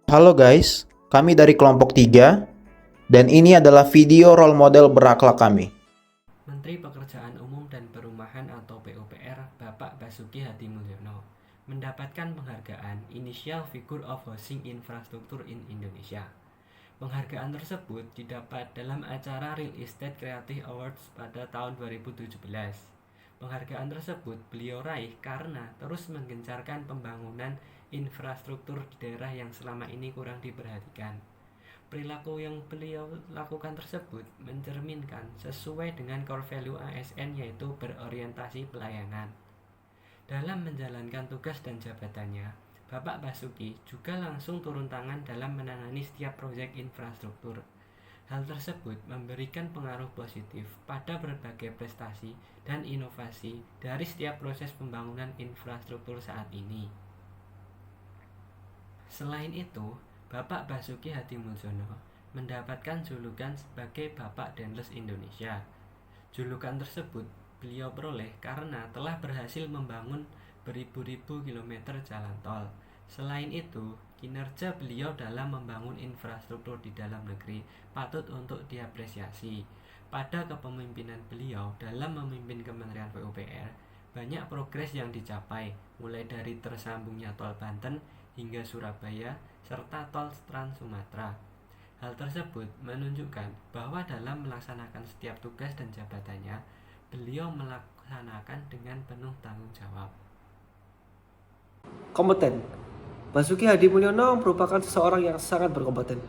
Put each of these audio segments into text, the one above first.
Halo guys, kami dari kelompok 3 dan ini adalah video role model berakhlak kami. Menteri Pekerjaan Umum dan Perumahan atau PUPR Bapak Basuki Hadimulyono mendapatkan penghargaan Initial Figure of Housing Infrastructure in Indonesia. Penghargaan tersebut didapat dalam acara Real Estate Creative Awards pada tahun 2017. Penghargaan tersebut beliau raih karena terus menggencarkan pembangunan infrastruktur di daerah yang selama ini kurang diperhatikan. Perilaku yang beliau lakukan tersebut mencerminkan sesuai dengan core value ASN, yaitu berorientasi pelayanan. Dalam menjalankan tugas dan jabatannya, Bapak Basuki juga langsung turun tangan dalam menangani setiap proyek infrastruktur. Hal tersebut memberikan pengaruh positif pada berbagai prestasi dan inovasi dari setiap proses pembangunan infrastruktur saat ini. Selain itu, Bapak Basuki Hadimulyono mendapatkan julukan sebagai Bapak Denles Indonesia. Julukan tersebut beliau peroleh karena telah berhasil membangun beribu-ribu kilometer jalan tol. Selain itu, kinerja beliau dalam membangun infrastruktur di dalam negeri patut untuk diapresiasi. Pada kepemimpinan beliau dalam memimpin Kementerian PUPR, banyak progres yang dicapai, mulai dari tersambungnya tol Banten hingga Surabaya, serta tol Trans Sumatera. Hal tersebut menunjukkan bahwa dalam melaksanakan setiap tugas dan jabatannya, beliau melaksanakan dengan penuh tanggung jawab. Kompeten. Basuki Hadimulyono merupakan seseorang yang sangat berkompeten.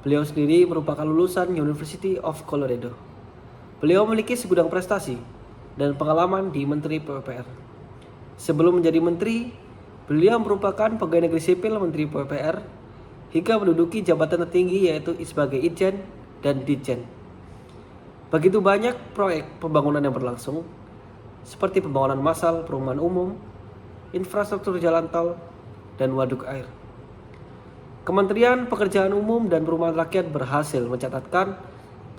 Beliau sendiri merupakan lulusan University of Colorado. Beliau memiliki segudang prestasi dan pengalaman di Menteri PUPR. Sebelum menjadi menteri, beliau merupakan pegawai negeri sipil Menteri PUPR hingga menduduki jabatan tertinggi, yaitu sebagai Itjen dan Ditjen. Begitu banyak proyek pembangunan yang berlangsung, seperti pembangunan massal, perumahan umum, infrastruktur jalan tol, dan waduk air. Kementerian Pekerjaan Umum dan Perumahan Rakyat berhasil mencatatkan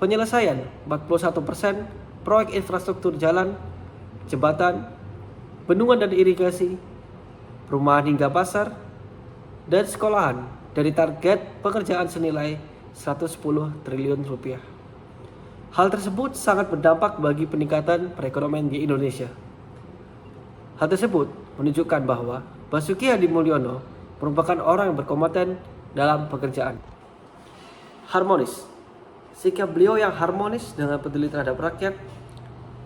penyelesaian 41% proyek infrastruktur jalan, jembatan, bendungan dan irigasi, perumahan hingga pasar, dan sekolahan dari target pekerjaan senilai 110 triliun rupiah. Hal tersebut sangat berdampak bagi peningkatan perekonomian di Indonesia. Hal tersebut menunjukkan bahwa Basuki Hadimulyono merupakan orang yang berkompeten dalam pekerjaan. Harmonis. Sikap beliau yang harmonis dengan peduli terhadap rakyat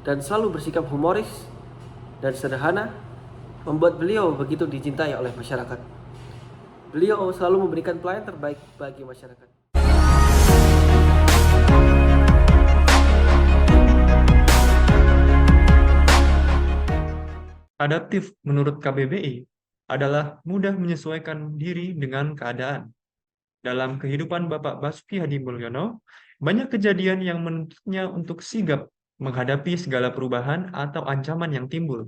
dan selalu bersikap humoris dan sederhana membuat beliau begitu dicintai oleh masyarakat. Beliau selalu memberikan pelayanan terbaik bagi masyarakat. Adaptif menurut KBBI adalah mudah menyesuaikan diri dengan keadaan. Dalam kehidupan Bapak Basuki Hadimulyono, banyak kejadian yang menuntutnya untuk sigap menghadapi segala perubahan atau ancaman yang timbul.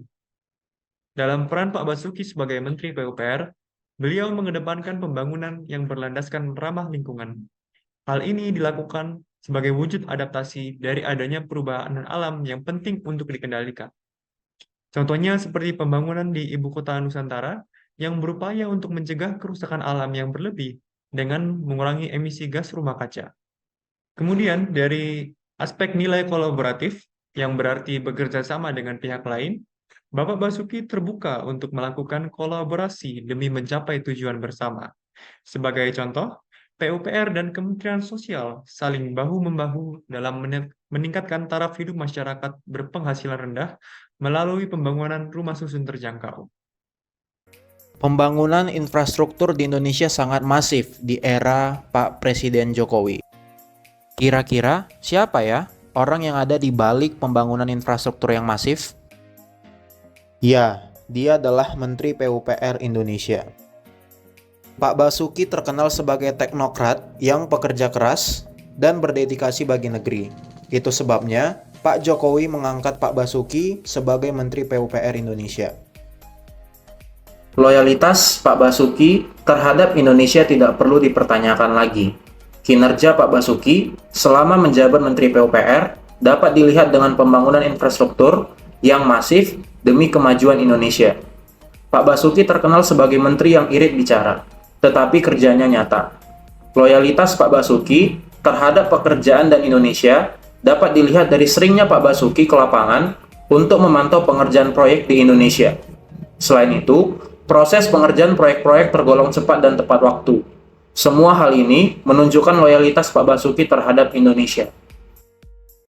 Dalam peran Pak Basuki sebagai Menteri PUPR, beliau mengedepankan pembangunan yang berlandaskan ramah lingkungan. Hal ini dilakukan sebagai wujud adaptasi dari adanya perubahan alam yang penting untuk dikendalikan. Contohnya seperti pembangunan di Ibu Kota Nusantara yang berupaya untuk mencegah kerusakan alam yang berlebih dengan mengurangi emisi gas rumah kaca. Kemudian dari aspek nilai kolaboratif yang berarti bekerja sama dengan pihak lain, Bapak Basuki terbuka untuk melakukan kolaborasi demi mencapai tujuan bersama. Sebagai contoh, PUPR dan Kementerian Sosial saling bahu-membahu dalam meningkatkan taraf hidup masyarakat berpenghasilan rendah melalui pembangunan rumah susun terjangkau. Pembangunan infrastruktur di Indonesia sangat masif di era Pak Presiden Jokowi. Kira-kira siapa ya orang yang ada di balik pembangunan infrastruktur yang masif? Ya, dia adalah Menteri PUPR Indonesia. Pak Basuki terkenal sebagai teknokrat yang pekerja keras dan berdedikasi bagi negeri. Itu sebabnya Pak Jokowi mengangkat Pak Basuki sebagai Menteri PUPR Indonesia. Loyalitas Pak Basuki terhadap Indonesia tidak perlu dipertanyakan lagi. Kinerja Pak Basuki selama menjabat Menteri PUPR dapat dilihat dengan pembangunan infrastruktur yang masif demi kemajuan Indonesia. Pak Basuki terkenal sebagai menteri yang irit bicara. tetapi kerjanya nyata. Loyalitas Pak Basuki terhadap pekerjaan dan Indonesia dapat dilihat dari seringnya Pak Basuki ke lapangan untuk memantau pengerjaan proyek di Indonesia. Selain itu, proses pengerjaan proyek-proyek tergolong cepat dan tepat waktu. Semua hal ini menunjukkan loyalitas Pak Basuki terhadap Indonesia.